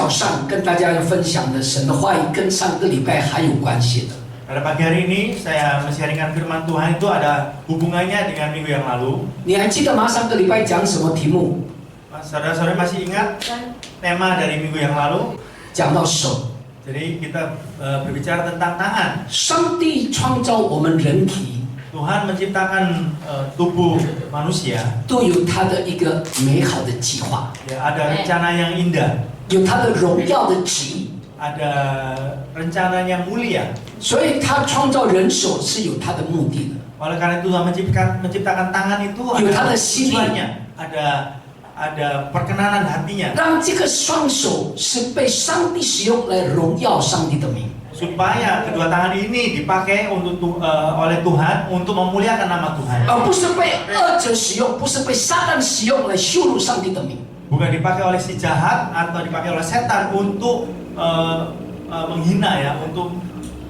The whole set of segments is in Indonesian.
早上跟大家要分享的神的话语，跟上个礼拜还有关系的。 Pada pagi hari ini saya men-sharingkan firman Tuhan itu ada hubungannya dengan minggu yang lalu. 你还记得吗？上个礼拜讲什么题目？ Saudara-saudara masih ingat tema dari minggu yang lalu? 讲到手。 Jadi kita berbicara tentang tangan. 上帝创造我们人体， Tuhan menciptakan tubuh manusia. 都有他的一个美好的计划， Ya, ada rencana yang indah, 有他的荣耀的旨意， ada rencana yang mulia. 所以他创造人手是有他的目的的。 Oleh karena itu Tuhan menciptakan tangan itu ada tujuannya, ada perkenanan hatinya. 让这个双手是被上帝使用来荣耀上帝的名， Supaya kedua tangan ini dipakai oleh Tuhan untuk memuliakan nama Tuhan. 而不是被恶者使用，不是被撒旦使用来羞辱上帝的名。 Bukan dipakai oleh si jahat atau dipakai oleh setan untuk menghina ya, untuk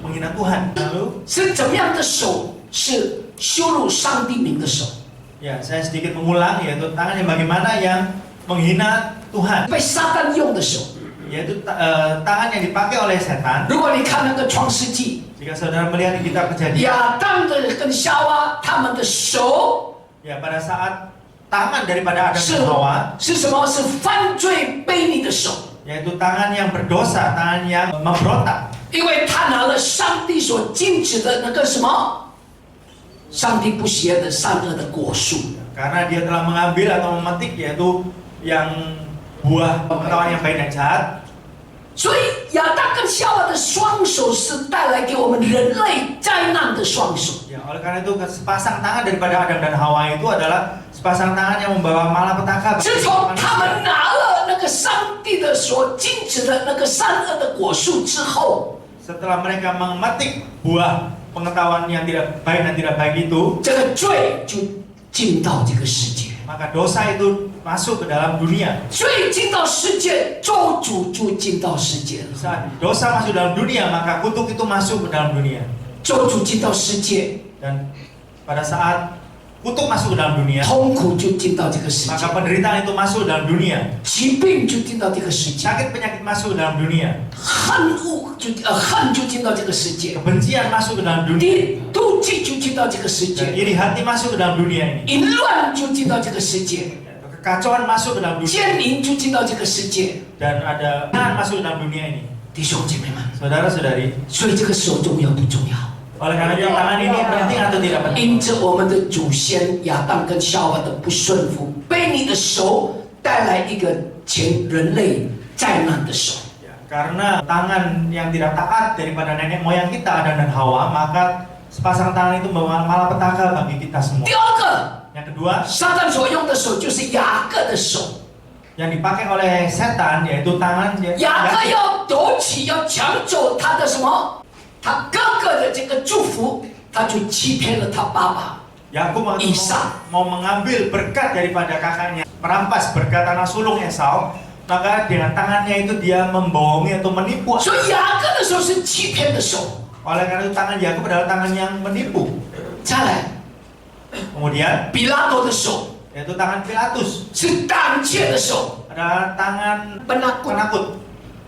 menghina Tuhan. Lalu 是怎么样的手是羞辱上帝名的手？ ya saya sedikit mengulang, yaitu tangan yang bagaimana yang menghina Tuhan, 被撒旦用的手。 yaitu tangan yang dipakai oleh setan. 如果你看那个创世纪， Jika saudara melihat di kitab Kejadian, 亚当的跟夏娃他们的手 ya pada saat tangan daripada Adam dan Hawa, 是什么？是犯罪悖逆的手， yaitu tangan yang berdosa, tangan yang memberontak. 因为他拿了上帝所禁止的那个什么，上帝不喜悦的善恶的果树。 Karena dia telah mengambil atau memetik, yaitu yang buah pengetahuan yang baik dan jahat. 所以亚当跟夏娃的双手是带来给我们人类灾难的双手。 Ya, oleh karena itu sepasang tangan daripada Adam dan Hawa itu adalah sepasang tangan yang membawa malapetaka. 自从他们拿了那个上帝的所禁止的那个善恶的果树之后， Setelah mereka memetik buah pengetahuan yang tidak baik dan tidak baik itu, 这个罪就进到这个世界。 maka dosa itu masuk ke dalam dunia. 罪进到世界，咒诅就进到世界了。 Saat dosa masuk dalam dunia, maka kutuk itu masuk ke dalam dunia. 咒诅进到世界， Dan pada saat kutuk masuk ke dalam dunia, 痛苦就进到这个世界， maka penderitaan itu masuk ke dalam dunia. 疾病就进到这个世界， Sakit penyakit masuk ke dalam dunia. 恨就进到这个世界， Kebencian masuk ke dalam dunia. 妒忌就进到这个世 Dan 界， iri hati masuk ke dalam dunia ini. 淫乱就进到这个世界， Kekacauan masuk ke dalam dunia. 奸淫就进到这个世界。 Dan ada tangan masuk ke dalam dunia ini. 弟兄姐妹们， Saudara-saudari, 所以这个手重要不重要？ oleh karena itu tangan ini penting atau tidak penting? 因着我们的祖先亚当跟夏娃的不顺服，被你的手带来一个前人类灾难的手。 Ya, karena tangan yang tidak taat daripada nenek moyang kita Adam dan Hawa, maka sepasang tangan itu membawa malapetaka bagi kita semua. 第二个， Yang kedua, 撒旦所用的手就是雅各的手。 yang dipakai oleh setan yaitu tangan 雅各要夺取，要抢走他的什么？他哥哥的这个祝福，他就欺骗了他爸爸。 Yakub Ishak. mau mengambil berkat daripada kakaknya, merampas berkat anak sulung Esau, maka dengan tangannya itu dia membohongi atau menipu. 所以雅各的手是欺骗的手。 Oleh karena itu tangan Yakub adalah tangan yang menipu. 再来， Kemudian 比拉多的手 yaitu tangan Pilatus, 是胆怯的手， adalah tangan penakut。 penakut.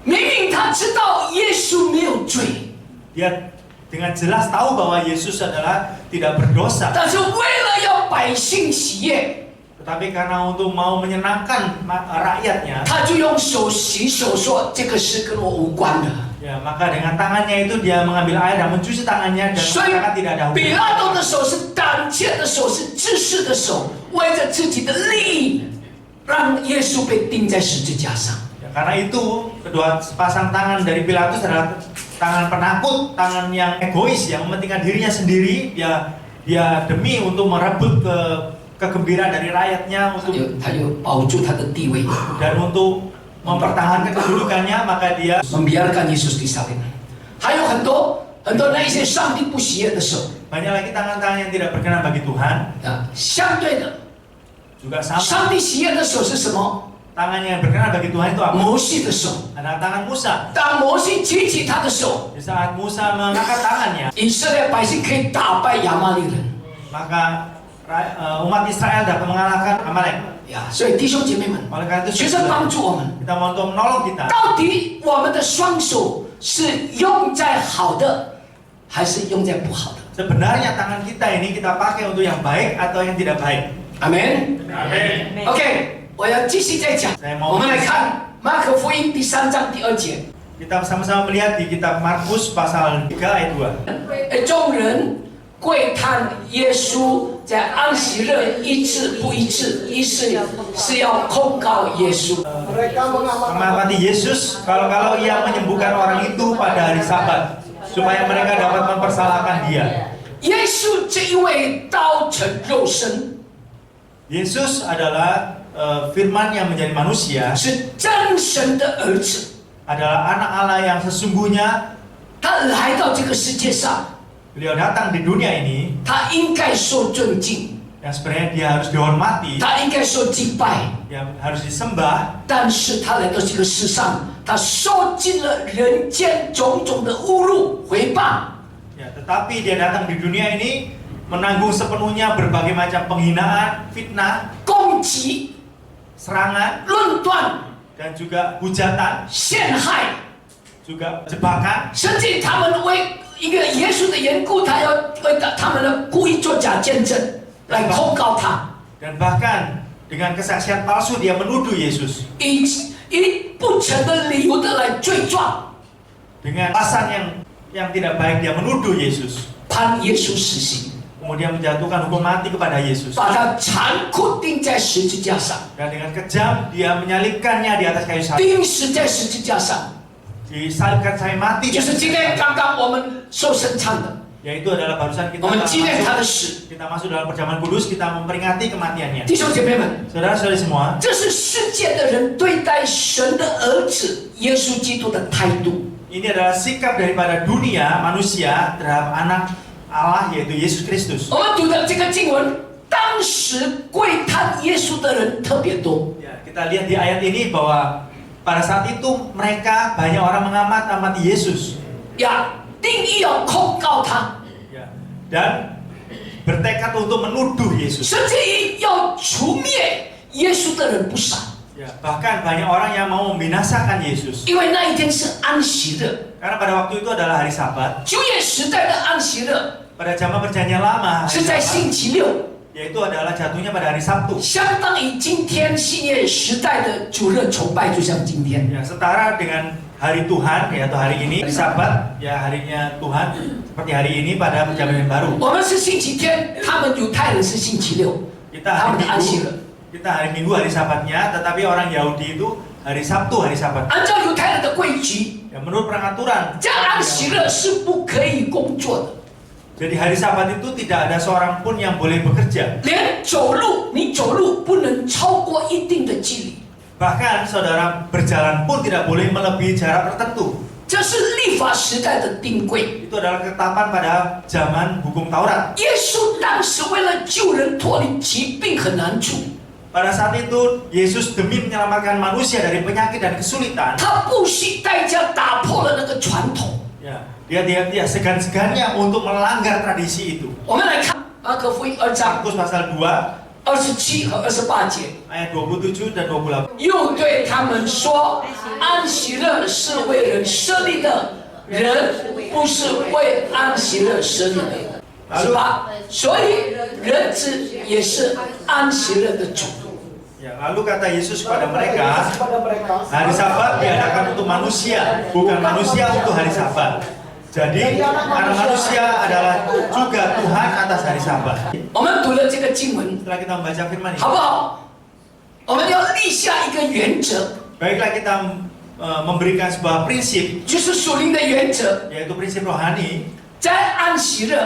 明明他知道耶稣没有罪， Dia dengan jelas tahu bahwa Yesus adalah tidak berdosa, 但是为了要百姓喜悦， tetapi karena untuk mau menyenangkan rakyatnya, 他就用手洗手说这个是跟我无关的。 ya maka dengan tangannya itu dia mengambil air dan mencuci tangannya dan 所以 mengatakan tidak ada 比拉多 hubungan. 的手是胆怯的手，是自私的手，为着自己的利益，让耶稣被钉在十字架上。 Ya, karena itu kedua sepasang tangan dari Pilatus adalah tangan penakut, tangan yang egois, yang mementingkan dirinya sendiri. Dia demi untuk merebut kegembiraan dari rakyatnya untuk 他就保住他的地位， dan untuk mempertahankan kedudukannya, maka dia membiarkan Yesus disalib。还有很多那一些上帝不喜悦的手 banyak lagi tangan-tangan yang tidak berkenan bagi Tuhan. 啊，相对的， Juga sama, 上帝喜悦的手是什么？ tangan yang berkenan bagi Tuhan itu apa? 摩西的手。 Adalah tangan Musa. 当摩西举起他的手， Di saat Musa mengangkat tangannya, 以色列百姓可以打败亚玛力人， maka umat Israel dapat mengalahkan Amalek. 呀，所以弟兄姐妹们， Oleh karena itu 学生帮助我们， kita mau untuk menolong kita. 到底我们的双手是用在好的，还是用在不好的？ Sebenarnya tangan kita ini kita pakai untuk yang baik atau yang tidak baik. 阿门。 Amin. OK，我要继续再讲。我们来看马可福音第3章第2节。 Kita sama-sama melihat di kitab Markus pasal 3 ayat 2. 众人跪叹耶稣在安息日医治不医治，意思是要控告耶稣。 Mengamati Yesus kalau ia menyembuhkan orang itu pada hari Sabat supaya mereka dapat mempersalahkan dia. 耶稣这一位道成肉身， Yesus adalah firman yang menjadi manusia, 是真神的儿子， adalah anak Allah yang sesungguhnya. 他来到这个世界上， Beliau datang di dunia ini 他应该受尊敬， yang sebenarnya dia harus dihormati, 他应该受敬拜， yang harus disembah. 但是他来到这个世上，他受尽了人间种种的侮辱、诽谤。 Ya, tetapi dia datang di dunia ini menanggung sepenuhnya berbagai macam penghinaan, fitnah, 攻击、 serangan, 论断、 dan juga hujatan, 陷害， juga jebakan. 甚至他们为一个耶稣的缘故，他要为他们的故意作假见证来控告他， Dan bahkan dengan kesaksian palsu dia menuduh Yesus 以不成的理由的来罪状， dengan alasan yang tidak baik. Dia menuduh Yesus, 判耶稣死刑， kemudian menjatuhkan hukum mati kepada Yesus, 把他残酷钉在十字架上， dan dengan kejam dia menyalibkannya di atas kayu salib, 钉死在十字架上， disalibkan sampai mati. 就是今天刚刚我们受圣唱的， Yaitu adalah barusan kita 我们纪念他的 masuk, 死。 kita masuk dalam perjamuan kudus, kita memperingati kematiannya. 弟兄姐妹们， Saudara-saudari semua, 这是世界的人对待神的儿子耶稣基督的态度。 ini adalah sikap daripada dunia manusia terhadap anak Allah yaitu Yesus Kristus. 我们读的这个经文，当时跪叹耶稣的人特别多。 Ya, kita lihat di ayat ini bahwa pada saat itu mereka banyak orang mengamati Yesus, 呀，定义要控告他， ya, dan bertekad untuk menuduh Yesus. 甚至于要除灭耶稣的人不少， Ya, bahkan banyak orang yang mau membinasakan Yesus 因为那一天是安息日， karena pada waktu itu adalah hari Sabat. 旧约时代的安息日 Pada zaman perjanjian lama, 是在 hari 星 Sabat, 期六， yaitu adalah jatuhnya pada hari Sabtu. 相当于今天新约时代的主日崇拜，就像今天。 Ya, setara dengan hari Tuhan, yaitu hari ini, hari Sabat, ya harinya Tuhan, seperti hari ini pada perjanjian baru. 我们是星期天，他们犹太人是星期六， Kita 他们 hari 的安息 Minggu, 日。 kita hari Minggu hari Sabatnya, tetapi orang Yahudi itu hari Sabtu hari Sabat. 按照犹太人的规矩， Ya, menurut peraturan, 这安息日是不可以工作的。 jadi hari Sabat itu tidak ada seorang pun yang boleh bekerja. 连走路，你走路不能超过一定的距离， Bahkan saudara berjalan pun tidak boleh melebihi jarak tertentu. 这是立法时代的定规。 Itu adalah ketetapan pada zaman hukum Taurat. 耶稣当时为了救人脱离疾病和难处， Pada saat itu Yesus demi menyelamatkan manusia dari penyakit dan kesulitan, 他不惜代价打破了那个传统。 ya, dia segan-segannya untuk melanggar tradisi itu. 我们来看马可福音2章 Markus pasal 2 27和28节， ayat 27 dan 28. 又对他们说：安息日是为人设立的，人不是为安息日设立的，是吧？所以人子也是安息日的主。 Ya, lalu kata Yesus kepada mereka, hari Sabat diadakan untuk manusia, bukan manusia untuk hari Sabat. Jadi, anak manusia adalah juga Tuhan atas hari Sabat. 我们读了这个经文， Setelah kita membaca firman 好 ini, 不好？我们要立下一个原则， baiklah kita memberikan sebuah prinsip, 就是属灵的原则， yaitu prinsip rohani. 在安息日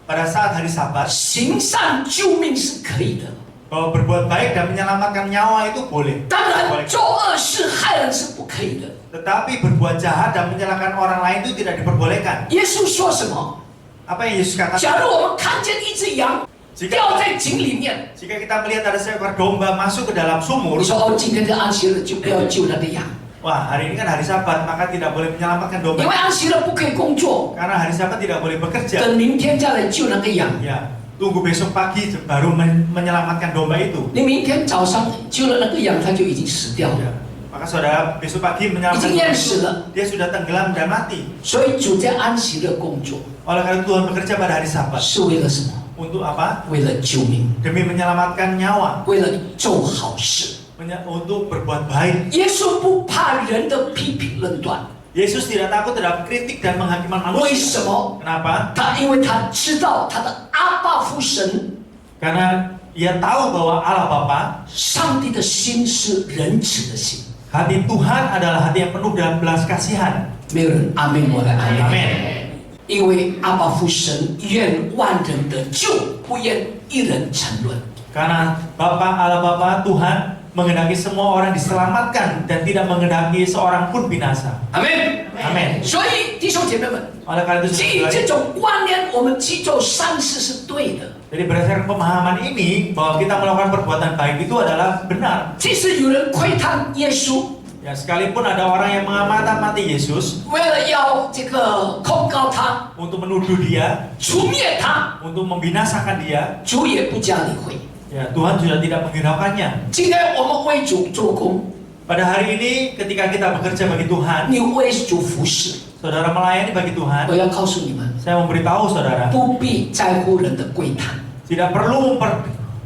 Pada saat hari Sabat, 行善救命是可以的。 bahwa berbuat baik dan menyelamatkan nyawa itu boleh. 当然，做恶事害人是不可以的。 Tetapi berbuat jahat dan menyalahkan orang lain itu tidak diperbolehkan. 耶稣说什么？ Apa yang Yesus katakan? 假如我们看见一只羊掉在井里面， Jika kita melihat ada seekor domba masuk ke dalam 你 sumur, 说哦，今天的安息日就不要救那个羊， wah hari ini kan hari Sabat, maka tidak boleh menyelamatkan 因为 domba. 安息日不可以工作， Karena hari Sabat tidak boleh bekerja. 等明天再来救那个羊。 Ya, tunggu besok pagi baru menyelamatkan domba itu. 你明天早上救了那个羊，它就已经死掉了， Ya. Maka saudara besok pagi 已 menyelamatkan 经 domba 淹 itu, 死了。 dia sudah tenggelam dan mati. 所以主在安息日工作 Oleh karena Tuhan bekerja pada hari Sabat 是为了什么？ untuk apa? 为了救命， Demi menyelamatkan nyawa, 为了做好事。 untuk berbuat baik. 耶稣不怕人的批评论断， Yesus tidak takut terhadap kritik dan penghakiman 为 manusia. 什么？ Kenapa? 因为他知道他的阿爸父神， Karena ia tahu bahwa Allah Bapa, 上帝的心是仁慈的心。 hati Tuhan adalah hati yang penuh dengan belas kasihan. 没有人阿门，我来阿门。 Amin. 因为阿爸父神愿万人得救，不愿一人沉沦。 Karena Allah Bapa Tuhan menghendaki semua orang diselamatkan dan tidak menghendaki seorang pun binasa. 阿门。 Amin. 所以弟兄姐妹们， Oleh karena itu, 基于这种观念，我们去做善事是对的。 jadi berdasarkan pemahaman ini bahwa kita melakukan perbuatan baik itu adalah benar. 即使有人窥探耶稣， Ya, sekalipun ada orang yang mengamati Yesus 为了要这个控告他、 untuk menuduh dia, 除灭他， untuk membinasakan dia, 主也不加理会。 ya Tuhan sudah tidak menghiraukannya. 今天我们为主做工， Pada hari ini ketika kita bekerja bagi Tuhan, 你为主服侍， saudara melayani bagi Tuhan, 我要告诉你们， saya memberitahu saudara, 不必在乎人的窥探， tidak perlu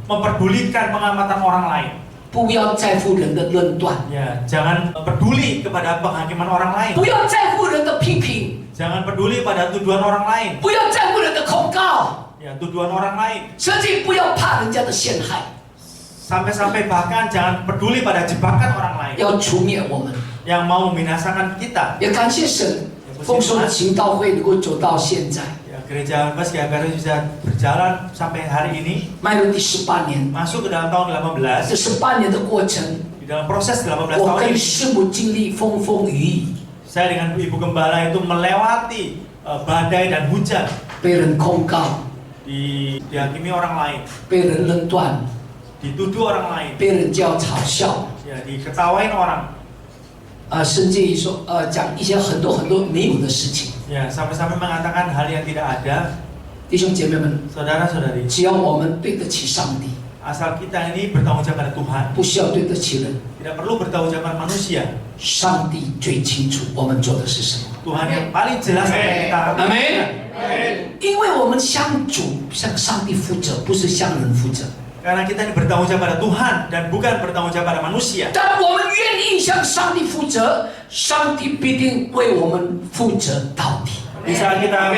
memperdulikan pengamatan orang lain. 不要在乎人的论断， Ya, jangan peduli kepada penghakiman orang lain. 不要在乎人的批评， Jangan peduli pada tuduhan orang lain. 不要在乎人的控告， Ya, tuduhan orang lain. 甚至不要怕人家的陷害， Sampai-sampai bahkan jangan peduli pada jebakan orang lain 要除灭我们。 yang mau membinasakan kita. 也感谢神，丰收的行道会能够走到现在， Ya, gereja Bebas Gagarus bisa berjalan sampai hari ini, 迈入第18年。 masuk ke dalam tahun 18. 这18年的过程， Di dalam proses 18 我 tahun 跟 ini, 师母经历风风雨雨， saya dengan Ibu Gembala itu melewati badai dan hujan, 被人控告， dihakimi orang lain, 被人论断， dituduh orang lain, 被人叫嘲笑， ya diketawain orang, 甚至于说讲一些很多没有的事情。 ya sampai-sampai mengatakan hal yang tidak ada. 弟兄姐妹们， Saudara-saudari, 只要我们对得起上帝， asal kita ini bertanggung jawab pada Tuhan, 不需要对得起人， tidak perlu bertanggung jawab pada manusia. 上帝最清楚我们做的是什么。 Tuhan yang paling jelas apa yang kita lakukan. 阿门。因为我们向主、向上帝负责，不是向人负责。 Karena kita ini bertanggung jawab pada Tuhan dan bukan bertanggung jawab pada manusia. 但我们愿意向上帝负责，上帝必定为我们负责到底。 Di saat kita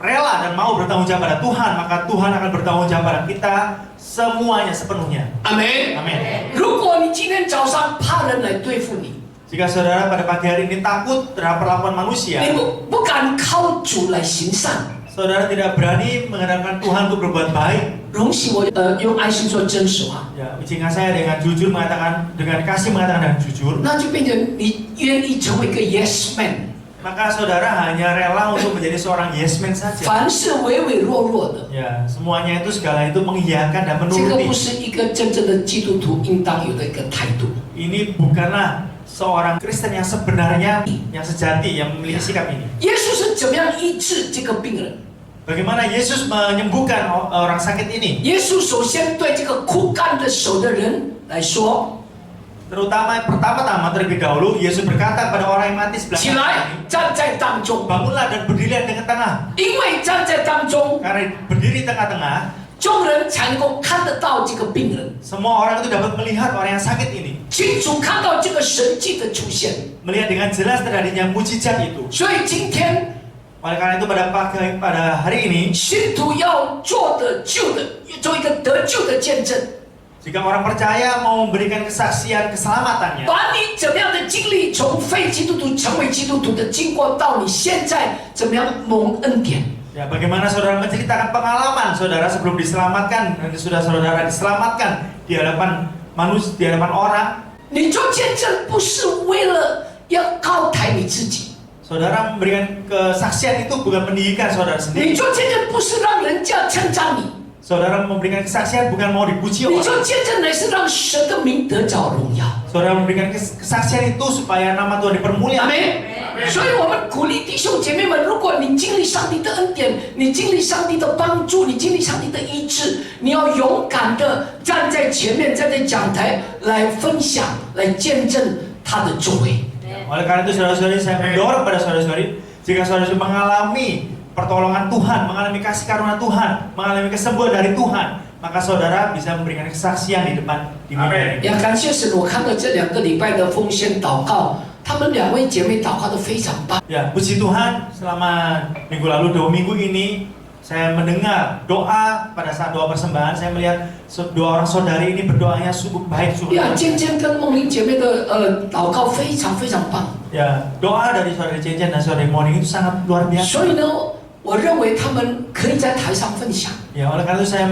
rela dan mau bertanggung jawab pada Tuhan, maka Tuhan akan bertanggung jawab pada kita semuanya sepenuhnya. 阿门。 Amin. 如果你今天早上怕人来对付你， Jika saudara pada pagi hari ini takut terhadap perlakuan manusia, 你不敢靠主来行善， saudara tidak berani mengandalkan Tuhan untuk berbuat baik. 容许我用爱心说真实话， Ya, izinkan saya dengan jujur mengatakan, dengan kasih mengatakan dengan jujur, 那就变成你愿意成为一个 yes man， maka saudara hanya rela untuk menjadi seorang yes man saja. 凡是唯唯诺诺的， Ya, semuanya itu segala itu mengiyakan dan 这个不 menuruti. 是一个真正的基督徒应当有的一个态度。 Ini bukanlah seorang Kristen yang sebenarnya, yang sejati, yang memiliki sikap ini. 耶稣是怎么样医治这个病人？ Bagaimana Yesus menyembuhkan orang sakit ini? 耶稣首先对这个枯干的手的人来说， Terutama pertama-tama terlebih dahulu Yesus berkata kepada orang yang mati 起 sebelah 来 kanan, 站在当中， bangunlah dan berdirilah di tengah. 因为站在当中， Karena berdiri tengah-tengah, 众人才能够看得到这个病人， semua orang itu dapat melihat orang yang sakit ini, 清楚看到这个神迹的出现。 melihat dengan jelas terjadinya mujizat itu. 所以今天 Oleh karena itu pada hari ini, 信徒要做一个得救的见证， jika orang percaya mau memberikan kesaksian keselamatannya, 把你怎么样的经历，从非基督徒成为基督徒的经过，到你现在怎么样蒙恩典。 ya bagaimana saudara menceritakan pengalaman saudara sebelum diselamatkan dan sudah saudara diselamatkan di hadapan manusia, di hadapan orang. 你做见证不是为了要高抬你自己， Saudara memberikan kesaksian itu bukan meninggikan saudara 你 sendiri. 做见证不是让人家称赞你， Saudara memberikan kesaksian bukan mau dipuji 你 orang. 做见证乃是让神的名得着荣耀。 Saudara memberikan kesaksian itu supaya nama Tuhan 阿 dipermuliakan. 门。所以我们鼓励弟兄姐妹们，如果你经历上帝的恩典，你经历上帝的帮助，你经历上帝的医治，你要勇敢的站在前面，站在讲台来分享，来见证他的作为。 Oleh karena itu saudara-saudari, saya mendorong pada saudara-saudari, jika saudara-saudari mengalami pertolongan Tuhan, mengalami kasih karunia Tuhan, mengalami kesembuhan dari Tuhan, maka saudara bisa memberikan kesaksian di depan di mimbar ini. 也感谢神，我看到这2个礼拜的奉献祷告，她们2位姐妹祷告得非常棒。 Ya, puji Tuhan, selama minggu lalu 2 minggu ini saya mendengar doa pada saat doa persembahan, saya melihat 2 orang saudari ini berdoanya sungguh baik, sungguh 呀， baik. 渐渐跟梦玲姐妹的祷告非常非常棒。 Ya, doa dari saudari Cecen dan saudari Moning itu sangat luar biasa. 所以呢，我认为他们可以在台上分享。 Ya, oleh karena itu saya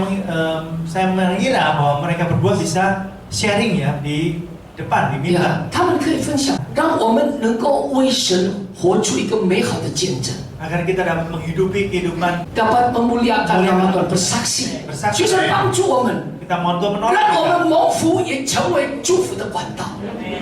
mengira bahwa mereka berdua bisa sharing ya di depan di 呀 mimbar.，他们可以分享，让我们能够为神活出一个美好的见证， Agar kita dapat menghidupi kehidupan, dapat memuliakan nama Tuhan, bersaksi， bersaksi. 就是帮助我们， Kita mohon Tuhan 让 menolong 我 kita 们蒙福也成为祝福的管道，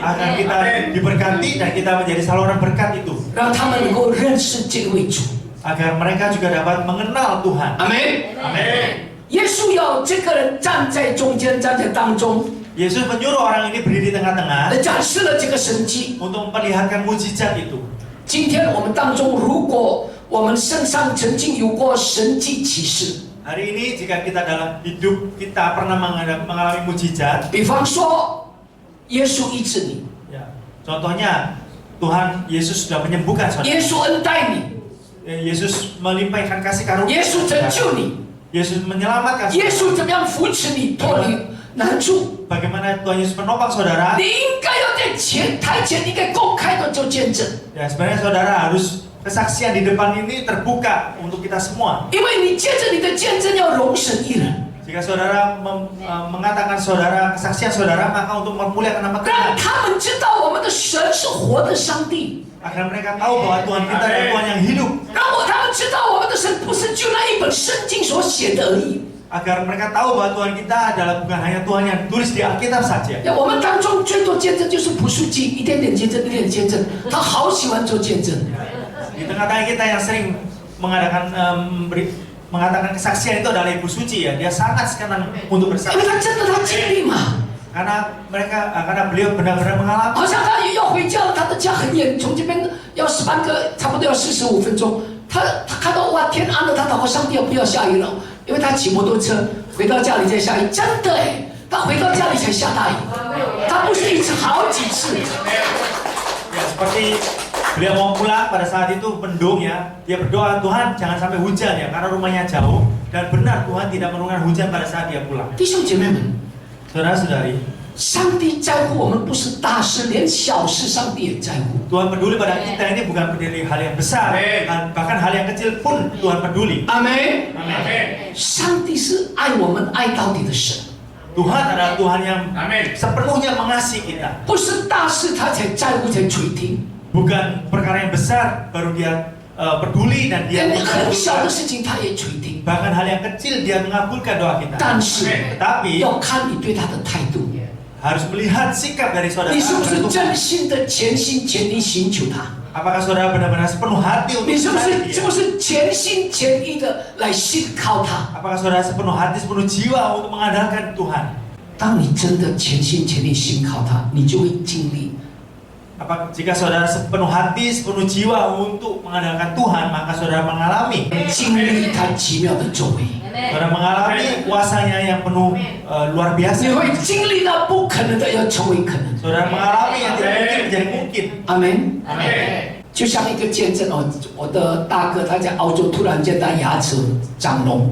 agar kita diberkati dan kita menjadi saluran berkat itu, 让他们能够认识这位主。 agar mereka juga dapat mengenal Tuhan. 阿门。 Amin. 耶稣要这个人站在中间，站在当中， Yesus menyuruh orang ini berdiri di tengah-tengah 展示了这个神迹。 untuk memperlihatkan mujizat itu. 今天我们当中，如果我们身上曾经有过神迹奇事， Hari ini jika kita dalam hidup kita pernah mengalami mujizat, 比方说耶稣医治你， ya, contohnya Tuhan Yesus sudah menyembuhkan saudara. 耶稣恩待你， Yesus melimpahkan kasih karunia. 耶稣拯救你， Yesus menyelamatkan 耶 saudara. 稣怎么样扶持你脱离难处？ Bagaimana Tuhan Yesus menopang saudara? 你应该要在台前，应该公开的做见证， Ya, sebenarnya saudara harus kesaksian di depan ini terbuka untuk kita semua. 因为你借着你的见证要容神一人， Jika saudara mengatakan saudara kesaksian saudara, maka untuk memuliakan nama 让 Tuhan, 他们知道我们的神是活的上帝， agar mereka tahu bahwa Tuhan kita adalah Tuhan yang hidup, 让他们知道我们的神不是就那一本圣经所写的而已。 agar mereka tahu bahwa Tuhan kita adalah bukan hanya Tuhan yang tulis di Alkitab saja. 我们当中最多见证就是朴书记，一点点见证，一点点见证，他好喜欢做见证。 Di tengah-tengah kita yang sering mengatakan kesaksian itu adalah Ibu Suci ya, dia sangat senang untuk 因为 bersaksi 他真的他经历嘛， karena beliau benar-benar mengalami. 好像他要回家了，他的家很远，从这边要10个，差不多要45分钟。他看到哇天暗了，他祷告上帝不要下雨了，因为他骑摩托车回到家里再下雨，真的哎，他回到家里才下大雨，他不是一次好几次。 Ya, seperti beliau mau pulang pada saat itu mendung ya, dia berdoa Tuhan jangan sampai hujan ya karena rumahnya jauh, dan benar Tuhan tidak menurunkan hujan pada saat dia pulang. 弟兄姐妹们， Saudara-saudari, 上帝在乎我们不是大事，连小事上帝也在乎。 Tuhan peduli pada kita ini bukan peduli hal yang besar, bahkan hal yang kecil pun Tuhan peduli. 阿门。 Amin. 上帝是爱我们爱到底的神， Tuhan adalah Tuhan yang sepenuhnya mengasihi kita. 不是大事他才在乎才垂听， Bukan perkara yang besar baru dia peduli dan dia 连很小的 mengabulkan. 事情他也垂听。 Bahkan hal yang kecil dia mengabulkan doa kita. 但是 Tapi 要看你对他的态度， harus melihat sikap dari saudara. 你是不是 terhadap 真 Tuhan. 心的全心全意寻求他？ Apakah saudara benar-benar sepenuh hati untuk 你是不 mencari 是 dia? 全心全意的来信靠他？ Apakah saudara sepenuh hati, sepenuh jiwa untuk mengandalkan Tuhan? 当你真的全心全意信靠他，你就会经历。 Jika saudara sepenuh hati, sepenuh jiwa untuk mengandalkan Tuhan, maka saudara mengalami 经历他奇妙的作为， saudara mengalami kuasanya yang penuh luar 你 biasa. 会经历那不可能的要成为可能。 Saudara mengalami yang tidak mungkin menjadi mungkin. 阿门。 Amin. 就像一个见证哦，我的大哥他在澳洲突然间他牙齿长脓，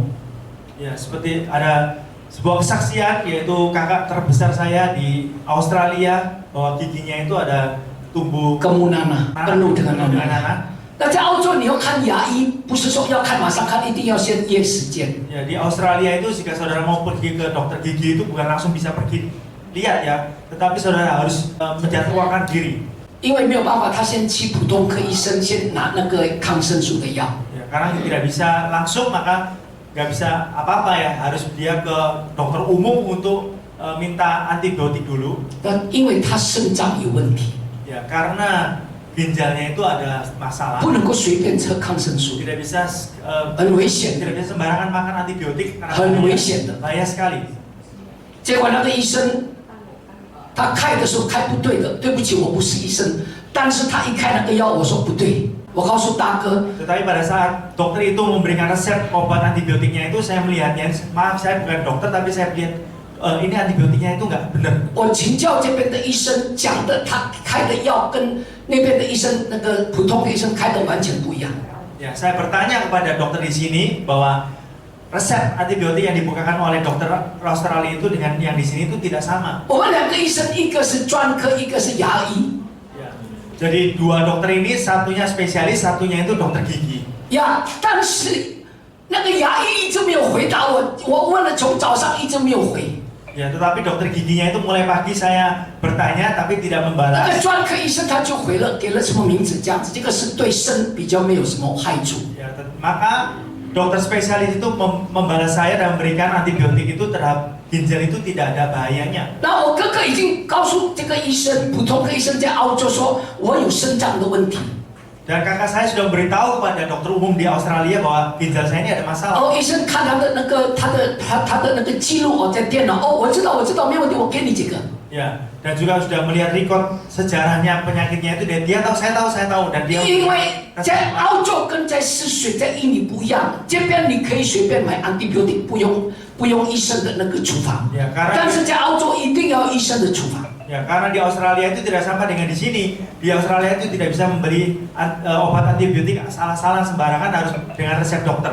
Ya, seperti ada sebuah kesaksian yaitu kakak terbesar saya di Australia bahwa giginya itu ada tumbuh 跟木娜娜跟路dengan dengan nanah。 anak. 那在澳洲你要看牙医，不是说要看马上看，一定要先约时间。 Ya, di Australia itu jika saudara mau pergi ke dokter gigi itu bukan langsung bisa pergi lihat ya, tetapi saudara harus menjadwalkan diri. 因为没有办法，他先去普通科医生先拿那个抗生素的药。 Ya, karena tidak bisa langsung maka nggak bisa apa-apa ya, harus dia ke dokter umum untuk minta antibiotik dulu. 那因为他肾脏有问题， Ya, karena ginjalnya itu ada masalah. 不能够随便吃抗生素， Tidak bisa 很危险的。 tidak bisa sembarangan makan antibiotik karena 很危险的。 bahaya sekali. 结果那个医生，他开的时候开不对的，对不起，我不是医生，但是他一开那个药，我说不对，我告诉大哥， Tetapi pada saat dokter itu memberikan resep obat antibiotiknya itu saya melihatnya, maaf saya bukan dokter tapi saya lihat ini antibiotiknya itu nggak benar. 我请教这边的医生讲的，他开的药跟那边的医生那个普通的医生开的完全不一样。 Ya, saya bertanya kepada dokter di sini bahwa resep antibiotik yang dibukakan oleh dokter Australia itu dengan yang di sini itu tidak sama. 我们两个医生，一个是专科，一个是牙医。 Ya. Jadi dua dokter ini satunya spesialis, satunya itu dokter gigi. 呀，但是那个牙医一直没有回答我，我问了从早上一直没有回。 Ya, tetapi dokter giginya itu mulai pagi saya bertanya tapi tidak 那 membalas. 个专科医生他就回了，给了什么名字这样子，这个是对肾比较没有什么害处。 Ya, maka dokter spesialis itu membalas saya dan memberikan antibiotik itu terhadap ginjal itu tidak ada bahayanya. 那我哥哥已经告诉这个医生，普通科医生在澳洲说，我有肾脏的问题。 Dan kakak saya sudah memberitahu kepada dokter umum di Australia bahwa ginjal saya ini ada masalah. 哦，医生看他的那个他的那个记录哦，在电脑哦，我知道，没问题，我给你这个。 Ya, dan juga sudah melihat record sejarahnya penyakitnya itu dia tahu, saya tahu dan dia. 因为在澳洲跟在市水在印尼不一样，这边你可以随便买 antibiotic， 不用医生的那个处方。 Ya, karena 但是在澳洲一定要医生的处方。 Ya, karena di Australia itu tidak sama dengan di sini. Di Australia itu tidak bisa memberi obat antibiotik salah-salah sembarangan, harus dengan resep dokter.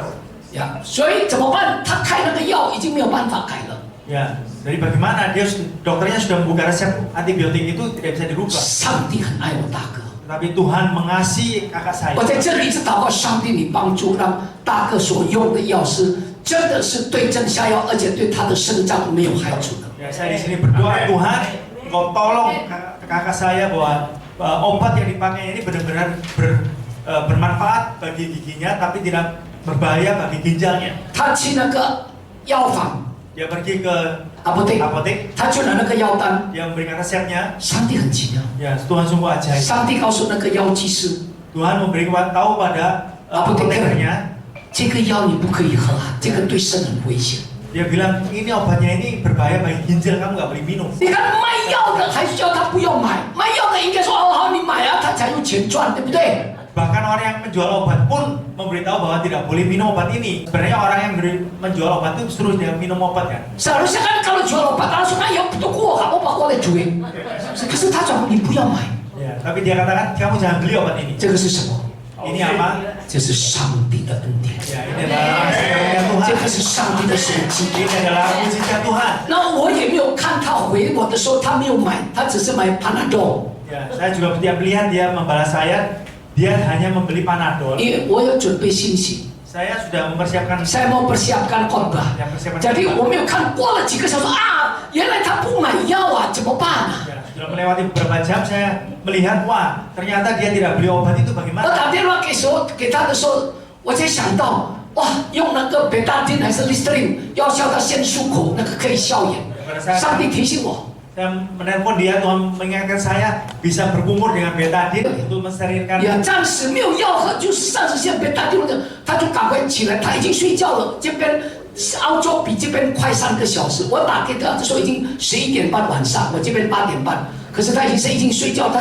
呀，所以怎么办？他开那个药已经没有办法改了。 Ya, jadi bagaimana dokternya sudah membuka resep antibiotik itu tidak bisa dirubah. 上帝很爱我大哥， Tetapi Tuhan mengasihi kakak saya. 我在这里一直祷告，上帝你帮助，让大哥所用的药是真的是对症下药，而且对他的肾脏没有害处的。 Ya, saya di sini berdoa Tuhan, Engkau tolong kakak saya bahwa obat yang dipakai ini benar-benar bermanfaat bagi giginya, tapi tidak berbahaya bagi ginjalnya. 他去那个药房 Dia pergi ke apotek， apotek, 他就拿那个药单， dia memberikan resepnya. 上帝很奇妙， Ya, Tuhan sungguh ajaib. 上帝告诉那个药剂师， Tuhan tahu pada apotekernya, 这个药你不可以喝啊，这个对肾很危险。 dia bilang ini obatnya ini berbahaya bagi ginjal, kamu nggak boleh minum. 你看卖药的还叫他不要买，卖药的应该说哦好你买啊，他才有钱赚，对不对？ Bahkan orang yang menjual obat pun memberitahu bahwa tidak boleh minum obat ini. Sebenarnya orang yang menjual obat itu suruh dia minum obat kan. Seharusnya kan kalau jual obat langsung kan ya betul gua kamu bawa来煮，可是他讲你不要买， Ya, tapi dia katakan kamu jangan beli obat ini. 这个是什么？ Ini apa? 这是上帝的恩典， Ya, ini adalah karunia 这 Tuhan. 个是上帝的神迹。 Ini adalah mujizat Tuhan. 那我也没有看他回我的时候，他没有买，他只是买 Panadol， Ya, saya juga tidak melihat dia membalas saya. Dia hanya membeli Panadol. 因为我有准备信息， Saya sudah mempersiapkan. saya mau persiapkan khotbah。 Ya, persiapan. Jadi 我没有看，过了几个小时啊，原来他不买药啊，怎么办啊？ Ya, sudah melewati beberapa jam saya melihat, wah ternyata dia tidak beli obat itu 我 bagaimana? 打电话给他的时候，我才想到，哇，用那个贝塔丁还是 Listerine 药效，他先漱口，那个可以消炎。上帝提醒我， Saya menelpon dia, Tuhan mengingatkan saya bisa berkumur dengan betadine untuk mensterilkan. 呀，暂时没有药喝，就是暂时先贝塔丁的，他就赶快起来，他已经睡觉了。这边澳洲比这边快3个小时，我打给他的时候已经11点半晚上，我这边8点半，可是他已经睡觉，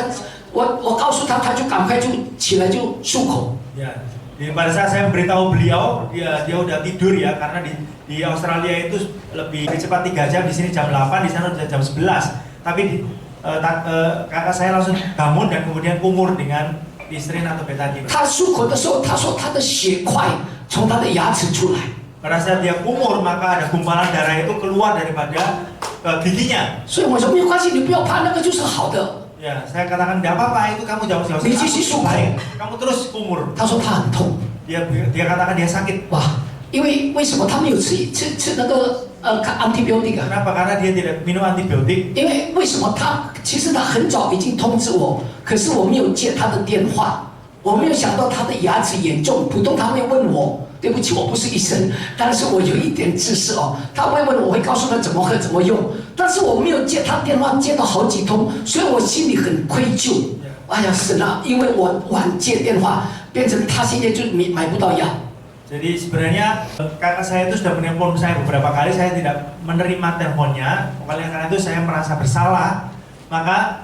我告诉他，他就赶快就起来就漱口。 Ya, pada saat saya memberitahu beliau, dia udah tidur ya, karena di Australia itu lebih cepat 3 jam, di sini jam 8, di sana udah jam 11. Tapi kakak saya langsung bangun dan kemudian kumur dengan Listerine atau betadine. 他漱口的时候，他说他的血块从他的牙齿出来。 Pada saat dia kumur, maka ada gumpalan darah itu keluar daripada giginya. 所以我说没有关系，你不要怕，那个就是好的。 Ya, saya katakan tidak apa-apa, itu kamu jauh-jauh. Di sisi sungai. Kamu terus kumur. 他说他很痛， Dia katakan dia sakit. 哇，因为什么他没有吃那个antibiotic 啊？ Kenapa? Karena dia tidak minum antibiotik. 因为为什么其实他很早已经通知我，可是我没有接他的电话，我没有想到他的牙齿严重，普通他会问我。 对不起，我不是医生，但是我有一点知识哦。他会问我，我会告诉他怎么喝、怎么用，但是我没有接他电话接到好几通，所以我心里很愧疚。哎呀，神啊，因为我晚接电话，变成他现在就买不到药。 Jadi sebenarnya kakak saya itu sudah menelpon saya beberapa kali, saya tidak menerima teleponnya. Oleh karena itu saya merasa bersalah, maka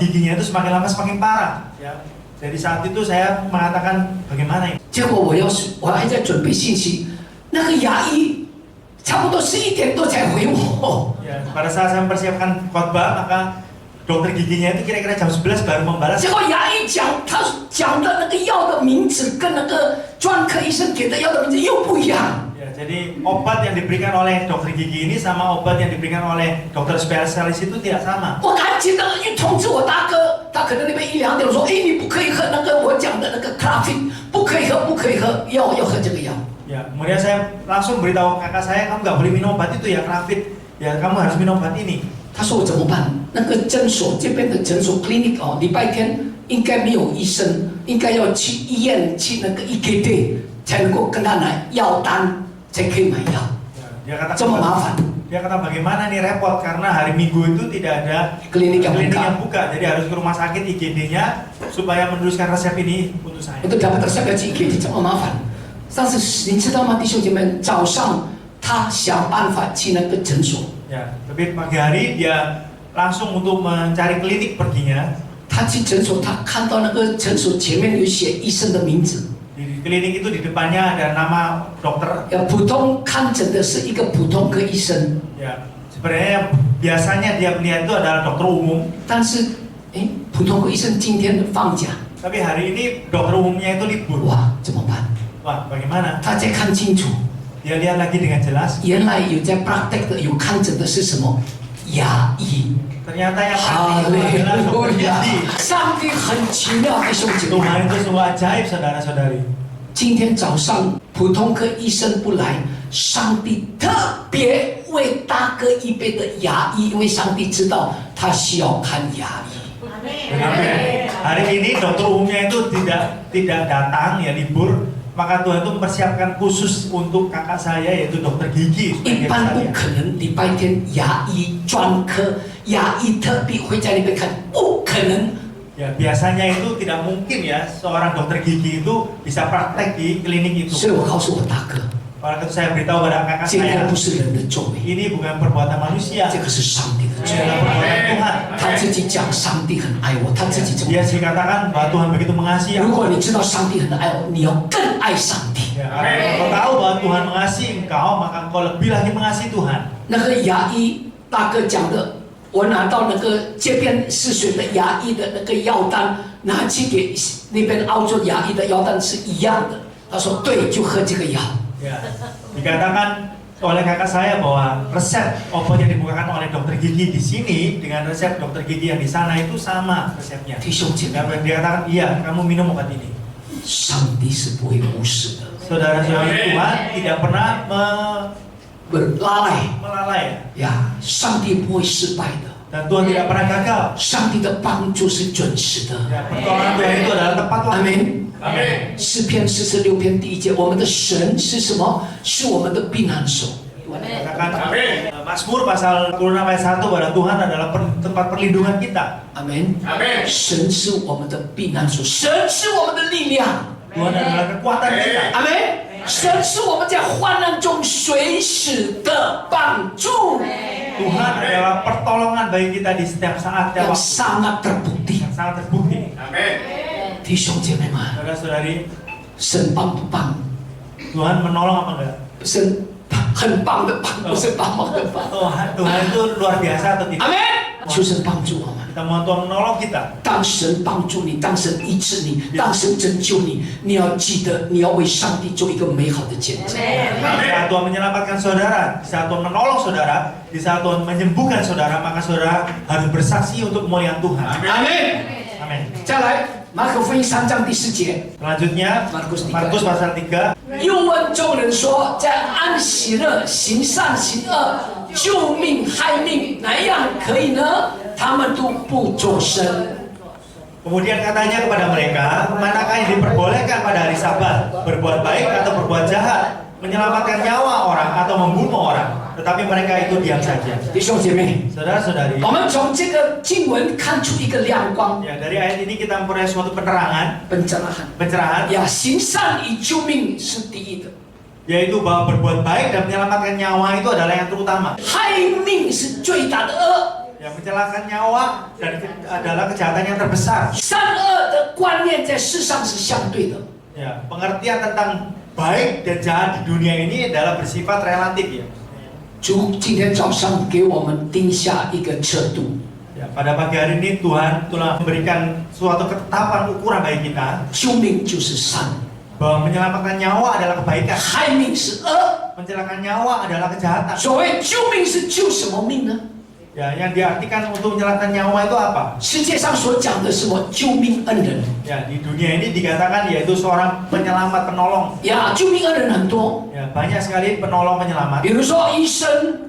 giginya itu semakin lama semakin parah. Ya. Jadi saat itu saya mengatakan bagaimana ini? 结果我还在准备信息，那个牙医差不多11点多才回我。 Ya, pada saat saya mempersiapkan khotbah, maka dokter giginya itu kira-kira jam 11 baru membalas. 结果牙医他讲的那个药的名字跟那个专科医生给的药的名字又不一样。 Ya, jadi obat yang diberikan oleh dokter gigi ini sama obat yang diberikan oleh dokter spesialis itu tidak sama. 我赶紧的又通知我大哥，他可能那边1、2点，我说，哎，你不可以喝那个我讲的那个 Clafin， 不可以喝，不可以喝，要喝这个药。 Ya, kemudian saya langsung beritahu kakak saya, kamu nggak boleh minum obat itu ya, Clafit. Ya, kamu harus minum obat ini. 他说我怎么办？那个诊所这边的诊所 clinic 哦，礼拜天应该没有医生，应该要去医院去那个 EKD 才能够跟他拿药单，才可以买药。 Dia kata 这么麻烦。 Dia kata bagaimana nih repot karena hari Minggu itu tidak ada klinik yang buka, jadi harus ke rumah sakit IGD-nya supaya menuliskan resep ini untuk saya. 我都dapat resep要去 EKD 这么麻烦。但是你知道吗，弟兄姐妹，早上他想办法去那个诊所。 Ya, tapi pagi hari dia langsung untuk mencari klinik perginya. 他去诊所，他看到那个诊所前面有写医生的名字。 Di klinik itu di depannya ada nama dokter. 普通看诊的是一个普通科医生。 Ya, sebenarnya biasanya dia melihat itu adalah dokter umum. 但是，普通科医生今天放假。 Tapi hari ini dokter umumnya itu libur. 哇，怎么办？ Wah, bagaimana? 他再看清楚， Dia lihat lagi dengan jelas. 原来有在 praktek 的有看诊的是什么？牙医。 Ternyata yang 哈 praktik itu 利 adalah 路 dokter 亚 gigi.！上帝很奇妙，弟兄姐妹。 Tuhan itu sungguh ajaib, saudara-saudari. 今天早上普通科医生不来，上帝特别为大哥预备的牙医，因为上帝知道他需要看牙医。 Amin. Hari ini dokter umumnya itu tidak datang ya libur, maka Tuhan itu mempersiapkan khusus untuk kakak saya yaitu dokter gigi. 一般不可能礼拜天牙医专科、牙医特别会在那边看，不可能。 Ya biasanya itu tidak mungkin ya seorang dokter gigi itu bisa praktek di klinik 所以 itu. 我告诉我大哥， Oleh itu saya beritahu pada kakak 这个 saya, 不是人的作为， ini bukan perbuatan manusia, 这个是上帝的 ini 作为。 adalah perbuatan Tuhan. 他自己讲上帝很爱我，他自己这么 Dia。sih katakan bahwa Tuhan begitu mengasihi 如 aku. 果你知道上帝很爱我，你要更爱上帝。 Ya, kalau kau tahu bahwa Tuhan mengasihi engkau, maka engkau lebih lagi mengasihi Tuhan. 那个牙医大哥讲的，我拿到那个这边试水的牙医的那个药单，拿去给那边澳洲牙医的药单是一样的。他说对，就喝这个药。 Ya, dikatakan oleh kakak saya bahwa resep obat yang dibukakan oleh dokter gigi di sini dengan resep dokter gigi yang di sana itu sama resepnya. 弟兄姐妹， Dan dia katakan, iya kamu minum obat ini. 上帝是不会无视的， Saudara-saudari Tuhan tidak pernah 不拉赖 melalai 呀，上帝不会失败的， dan Tuhan tidak pernah gagal. 上帝的帮助是准时的。 Ya, pertolongan Tuhan itu adalah tepat 阿 waktu. 门。 Amin. 诗篇46篇第1节，我们的神是什么？是我们的避难所。 Katakan Mazmur pasal 46 ayat 1 bahwa Tuhan adalah tempat perlindungan kita. 阿门。神是我们的避难所，神是我们的力量。 Tuhan adalah kekuatan kita. 阿门。神是我们在患难中随时的帮助， Tuhan adalah pertolongan bagi kita di setiap saat, setiap yang waktu. sangat terbukti。 Yang sangat terbukti. 弟兄姐妹们， Saudara-saudari, 神棒不棒？ Tuhan menolong apa enggak? 神很棒的棒，不是棒棒的棒。 Tuhan itu luar biasa atau 阿 tidak? 门。求神帮助我们。 Kita mohon Tuhan menolong kita. 当神帮助你，当神医治你，当神拯救你，你要记得，你要为上帝做一个美好的见证。 Di saat Tuhan menyelamatkan saudara, di saat Tuhan menolong saudara, di saat Tuhan menyembuhkan saudara, maka saudara harus bersaksi untuk kemuliaan Tuhan. 阿门。 Amin. 再来，马可福音3章第4节， Selanjutnya, Markus 3. Markus pasal 3. 又问众人说，在安息日行善行恶，救命害命，哪样可以呢？他们都不作声。 Kemudian katanya kepada mereka, manakah yang diperbolehkan pada hari Sabat, berbuat baik atau berbuat jahat, menyelamatkan nyawa orang atau membunuh orang? tetapi mereka itu diam saja. 弟兄姐妹， Saudara-saudari, 我们从这个经文看出一个亮光， ya dari ayat ini kita memperoleh suatu penerangan, pencerahan, 呀，行善以救命是第一的， yaitu bahwa berbuat baik dan menyelamatkan nyawa itu adalah yang terutama. 害命是最大的恶。 Ya, mencelakakan nyawa adalah kejahatan yang terbesar. 善恶的观念在世上是相对的。 Ya, pengertian tentang baik dan jahat di dunia ini adalah bersifat relatif ya. 主今天早上给我们定下一个测度， Ya, pada pagi hari ini Tuhan telah memberikan suatu ketetapan ukuran bagi kita 救命就是善， bahwa menyelamatkan nyawa adalah kebaikan, 害命是恶。 mencelakakan nyawa adalah kejahatan. 所谓救命是救什么命呢？ Ya, yang diartikan untuk menyelamatkan nyawa itu apa? 世界上所讲的什么救命恩人？ Ya, di dunia ini dikatakan yaitu seorang penyelamat penolong. 呀，救命恩人很多， Ya, banyak sekali penolong penyelamat. 比如说医生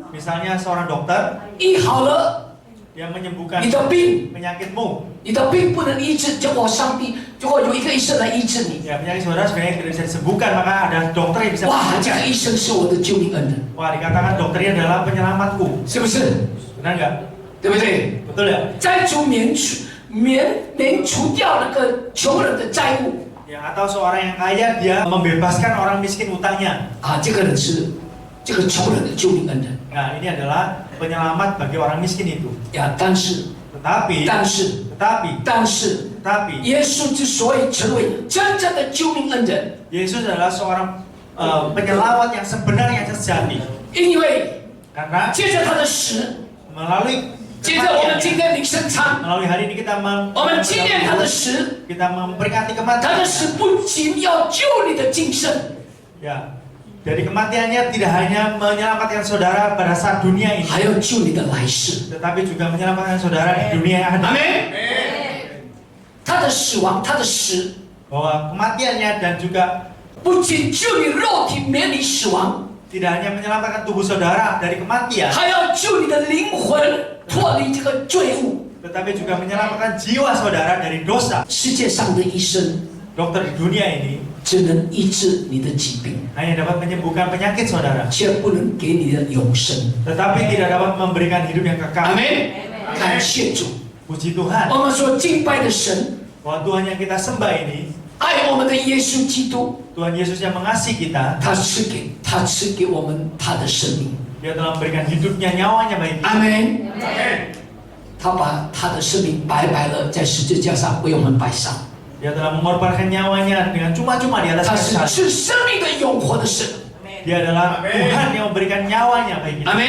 Misalnya seorang dokter 医好了 yang menyembuhkan 你的病， penyakitmu. 你的病不能医治，结果上帝，结果有一个医生来医治你。 Ya, penyakit saudara sebenarnya tidak bisa disembuhkan, maka ada dokter yang bisa 哇，这 menyembuhkan. 个医生是我的救命恩人， Wah, dikatakan dokternya adalah penyelamatku. 是不是？ Benar nggak? 对不对？ Betul ya? 摘除免除掉那个穷人的债务 Ya, atau seorang yang kaya dia membebaskan orang miskin utangnya. 啊，这个人是这个穷人的救命恩人 Nah, ini adalah penyelamat bagi orang miskin itu. 呀。但是， Tetapi, 但是， tetapi 耶稣之所以成为真正的救命恩人， Yesus adalah seorang penyelamat yang sebenarnya sejati. 因为 Karena 借着他的死， melalui 接着我们今 kematiannya, 天领圣餐， melalui hari ini kita 我们纪念他的死， kita memperingati 他 kematian. 的死不仅要救你的今生， Ya, dari kematiannya tidak hanya menyelamatkan saudara pada saat dunia ini, 还要救你的来世。 tetapi juga menyelamatkan saudara di dunia yang 阿 ada. 门。他的死亡，他的死 Bahwa kematiannya dan juga 不仅救你肉体免离死亡， tidak hanya menyelamatkan tubuh saudara dari kematian, 还要救你的灵魂脱离这个罪恶。 tetapi juga menyelamatkan jiwa saudara dari dosa. 世界上的医生 Dokter di dunia ini 只能医治你的疾病， hanya dapat menyembuhkan penyakit saudara, 却不能给你的永生。 tetapi tidak dapat memberikan hidup yang 阿 kekal. 门。感谢主， Puji Tuhan 我们所敬拜的神， bahwa Tuhan yang kita sembah ini, 爱我们的耶稣基督， Tuhan Yesus yang mengasihi kita, 他赐给我们他的生命。 Dia telah memberikan hidupnya, nyawanya bagi kita. 阿门。他把他的生命白白的在十字架上为我们摆上。 Dia telah mengorbankan nyawanya dengan cuma-cuma di atas 他 kayu 是 salib. 是生命的永活的神。 Dia adalah Tuhan yang memberikan nyawanya bagi kita. 阿门。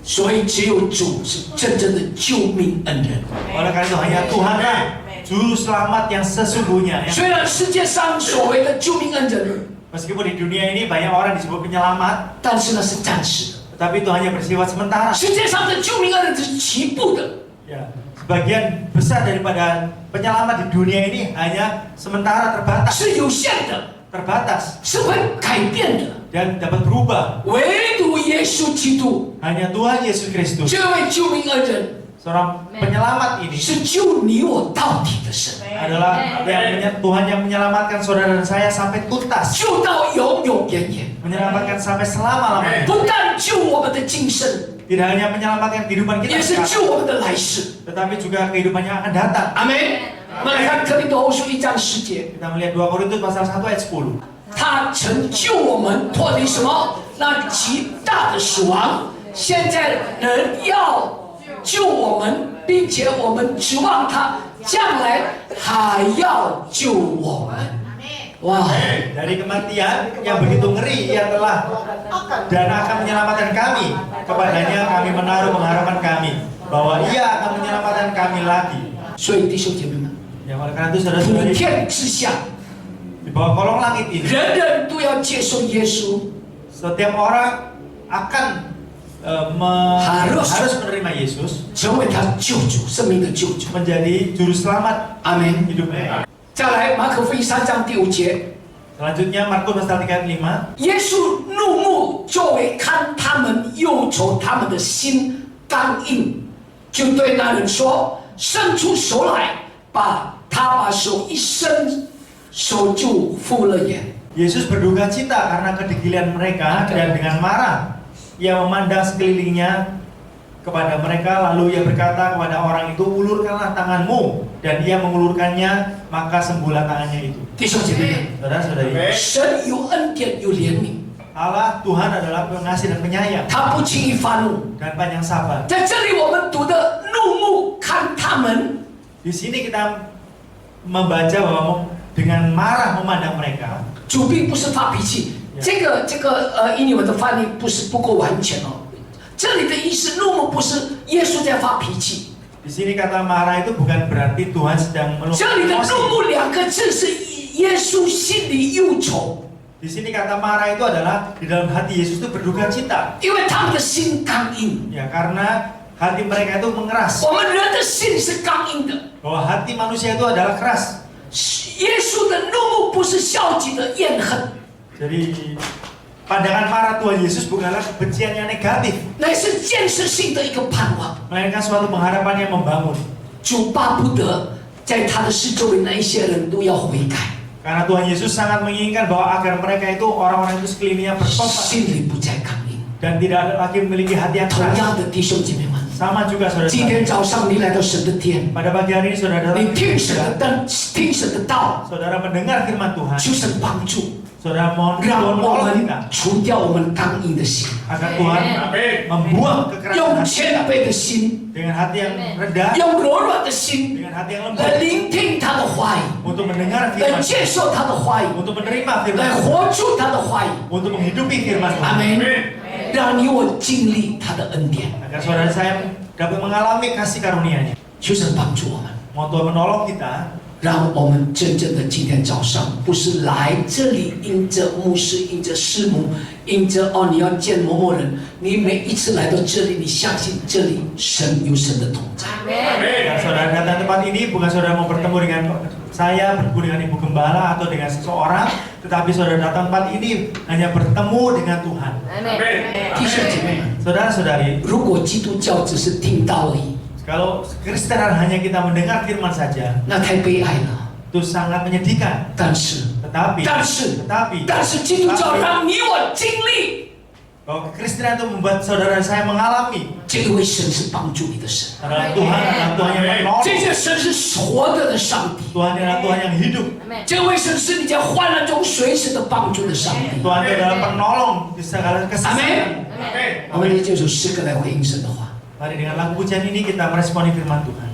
所以只有主是真正的救命恩人。 Oleh karena itu hanya Tuhanlah juru selamat yang sesungguhnya. 虽然世界上所谓的救命恩人， Meskipun di dunia ini banyak orang disebut penyelamat, 但是那是暂时的。 tetapi itu hanya bersifat sementara. 世界上的救命恩人是起步的， Ya, sebagian besar daripada penyelamat di dunia ini hanya sementara, terbatas, 是有限的， terbatas 是会改变的。 dan dapat berubah. 唯独耶稣基督 Hanya Tuhan Yesus Kristus, 这位救命恩人， seorang penyelamat ini 是救你我到底的神， adalah Tuhan yang menyelamatkan saudara dan saya sampai tuntas, 救到永永远远。 menyelamatkan sampai selama-lamanya. 不但救我们的今生， Tidak hanya menyelamatkan kehidupan kita 也是 sekarang, 救我们的来世。 tetapi juga kehidupan yang akan datang. 阿门。我们来看哥林多后书1章10节， Kita melihat 2 Korintus pasal 1 ayat 10. 他曾救我们脱离什么？那极大的死亡。现在人要救我们，并且我们指望他将来还要救我们。哇！ Dari kematian yang begitu ngeri, ia telah dan akan menyelamatkan kami. Kepadanya kami menaruh pengharapan kami bahwa ia akan menyelamatkan kami lagi. 所以弟兄姐妹们， Ya, oleh karena itu 普 saudara-saudari, 天之下， di bawah kolong langit ini, 人人都要接受耶稣。 setiap orang akan harus menerima Yesus, 成为他救主，生命的救主。 menjadi juru selamat 阿门。 hidupnya. 再来，马可福音3章第5节， Selanjutnya Markus pasal 35. 耶稣怒目，作为看他们忧愁，他们的心刚硬，就对那人说：“伸出手来。”把手一伸，手就复了眼。 Yesus berduka cita karena kedegilan mereka dan dengan marah ia memandang sekelilingnya kepada mereka, lalu ia berkata kepada orang itu, ulurkanlah tanganmu, dan ia mengulurkannya, maka sembuhlah tangannya itu. 弟兄姐妹， Saudara-saudari, 神有恩典，有怜悯， Allah Tuhan adalah pengasih dan penyayang 他不轻易发怒。 dan panjang sabar. 在这里我们读的怒目看他们， Di sini kita membaca bahwa dengan marah memandang mereka. 主并不是发脾气。这个英文的翻译不是不够完全哦。这里的意思，怒目不是耶稣在发脾气。 Di sini kata marah itu bukan berarti Tuhan sedang 这里的 meluapkan 怒 emosi. 目两个字是耶稣心里忧愁， Di sini kata marah itu adalah di dalam hati Yesus itu berduka cita. 因为他们的心刚硬。 Ya, karena hati mereka itu mengeras. 我们人的心是刚硬的， Bahwa hati manusia itu adalah keras. 耶稣的怒目不是消极的怨恨， Jadi pandangan marah Tuhan Yesus bukanlah kebencian yang negatif, 乃是建设性的一个盼望。 melainkan suatu pengharapan yang membangun. 主巴不得在他的四周围那一些人都要悔改， Karena Tuhan Yesus sangat menginginkan bahwa agar mereka itu orang-orang itu sekelilingnya bertobat 心里不再刚硬。 dan tidak ada lagi memiliki hati yang 同 keras. 样的弟兄姐妹们， Sama juga 今 saudara. 天早上你来到神的殿， Pada pagi hari ini saudara 你听神的灯，听神的道， saudara mendengar firman Tuhan. 求神帮助， Saudara mohon 让 Tuhan 我 menolong 们 kita 除掉我们刚硬的心， agar Tuhan membuang kekerasan 用 hati 谦卑的心， dengan hati yang rendah, 用柔软的心 dengan hati yang 来 lembut 聆听他的话语， untuk mendengar 来 firman, 接受他的话语， untuk menerima 来 firman, 活出他的话语。 untuk menghidupi firman 阿 Tuhan. 门。让你我经历他的恩典， Agar saudara saya dapat mengalami kasih karunia-Nya. 求神帮助我们。 Mohon Tuhan menolong kita 让我们真正的今天早上，不是来这里因着牧师、因着师母、因着你要见某某人，你每一次来到这里，你相信这里神有神的同在。 Dan saudara datang tempat ini bukan saudara mau bertemu dengan saya, bertemu dengan ibu gembala atau dengan seseorang, tetapi saudara datang tempat ini hanya bertemu dengan Tuhan. 弟兄姐妹们， Saudara-saudari, 如果基督教只是听道而已， kalau Kristenan hanya kita mendengar firman saja, 那太悲哀了。 itu sangat menyedihkan. 但是， Tetapi 但是基督教让你我经历， bahwa Kekristenan itu membuat saudara saya mengalami 这一位神是帮助你的神， adalah Tuhan yang menolong. 这些神是活着的上帝。 Tuhan adalah Tuhan yang hidup. 这位神是你在患难中随时的帮助的上帝。 Tuhan itu adalah penolong di segala kesusahan. Amin. 我们用这首诗歌来回应神的话。 Mari dengan lagu pujian ini kita meresponi firman Tuhan.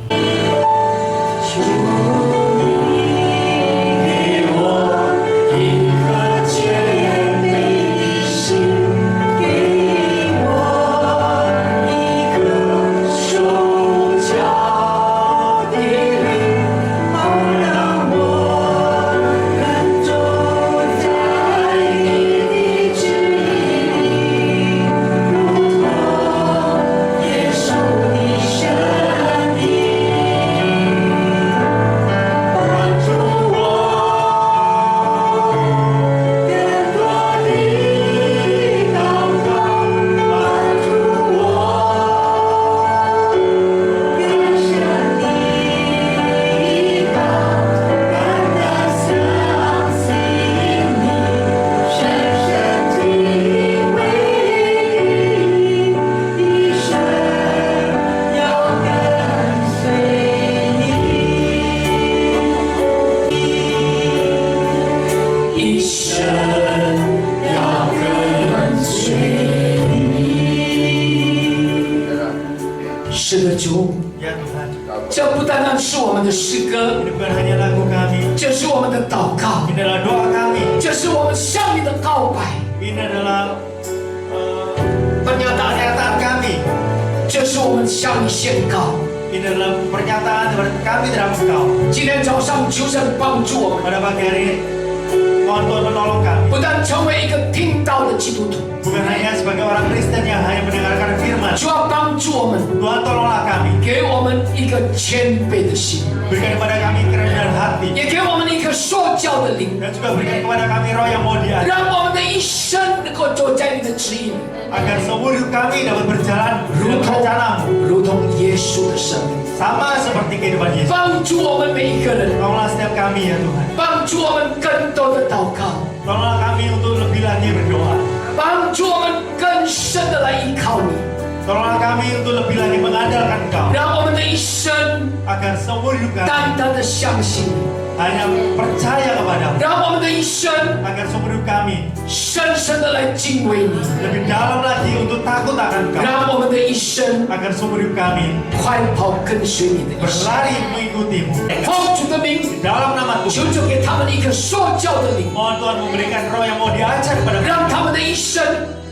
是的，主， Ya Tuhan, 这不单单是我们的诗歌， ini bukan hanya lagu kami, 这是我们的祷告， ini adalah doa kami, 这是我们向你的告白， ini adalah pernyataan kami, 这是我们向你宣告。 ini adalah pernyataan dari kami terhadap Engkau. 今天早上求神帮助我们， Pada pagi hari ini, mohon Tuhan menolong kami. 不但成为一个听到的基督徒， Bukan hanya sebagai orang Kristen yang hanya mendengarkan firman. 主要帮助我们， Tuhan tolonglah kami, 给我们一个谦卑的心， berikan kepada kami kerendahan hati, 也给我们一颗说教的灵， dan juga berikan kepada kami roh yang mau diajar, 让我们的一生能够走在你的指引里， agar seumur hidup kami dapat berjalan 如 dalam 同 rencanamu, 如同耶稣的生命， sama seperti kehidupan Yesus. 帮助我们每一个人， Tolonglah setiap kami ya Tuhan. 帮助我们更多的祷告， Tolonglah kami untuk lebih lagi berdoa. 帮助我们更深的来 Tolonglah kami untuk lebih lagi mengandalkan Engkau, 让我们的一生 agar seumur hidup kami 单单的相信你， hanya percaya kepadamu, 让我们的一生 agar seumur hidup kami 深深的来敬畏你， lebih dalam lagi untuk takut akan Engkau, 让我们的一生 agar seumur hidup kami 快跑跟随你的一生。 berlari mengikutimu. 奉主的名， Dalam nama Tuhan, 求主给他们一颗说教的灵， mohon Tuhan memberikan roh yang mau diajar kepada mereka, 让他们的一生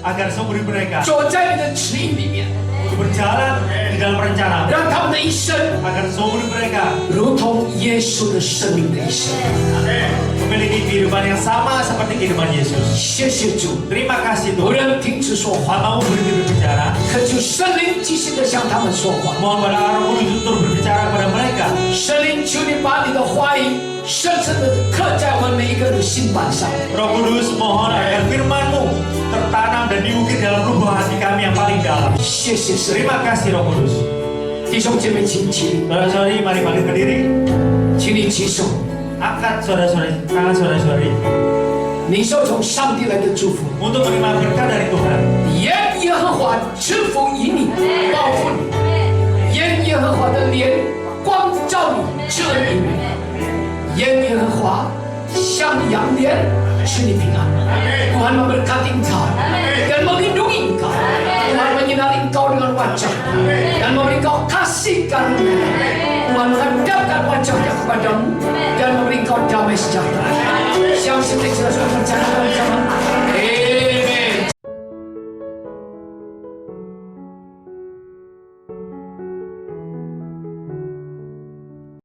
agar seumur hidup mereka 走在你的旨意里面， untuk berjalan di dalam rencana, 让他们的一生 agar seumur hidup mereka 如同耶稣的生命的一生。 memiliki kehidupan yang sama seperti kehidupan Yesus. 谢谢主， Terima kasih 无 Tuhan. 人停止说话， Hamamu berhenti berbicara. 恳求圣灵即兴的向他们说话。 Mohon pada Roh Kudus untuk berbicara kepada mereka. 圣灵，求你把你的话语深深的刻在我们每一个人的心板上。 Roh Kudus, mohon agar firman-Mu tertanam dan diukir dalam lubuk hati kami yang paling dalam. 谢谢圣灵， Terima kasih Roh Kudus. 弟兄姐妹，请起立， Saudara-saudari, mari balik berdiri. 请你举手， Angkat saudara-saudari, tangan saudara-saudari 领受从上帝来的祝福。 untuk menerima berkat dari Tuhan. 愿耶和华赐福于你，保护你；愿耶和华的脸光照你，遮引你；愿耶和华向你扬脸，赐你平安。Tuhan memberkati engkau dan melindungi engkau. Tuhan menyinari engkau dengan wajah dan memberi engkau kasih karunia. Tuhan menghadapkan wajahnya kepadamu dan memberi engkau damai sejahtera. 相信这些说，讲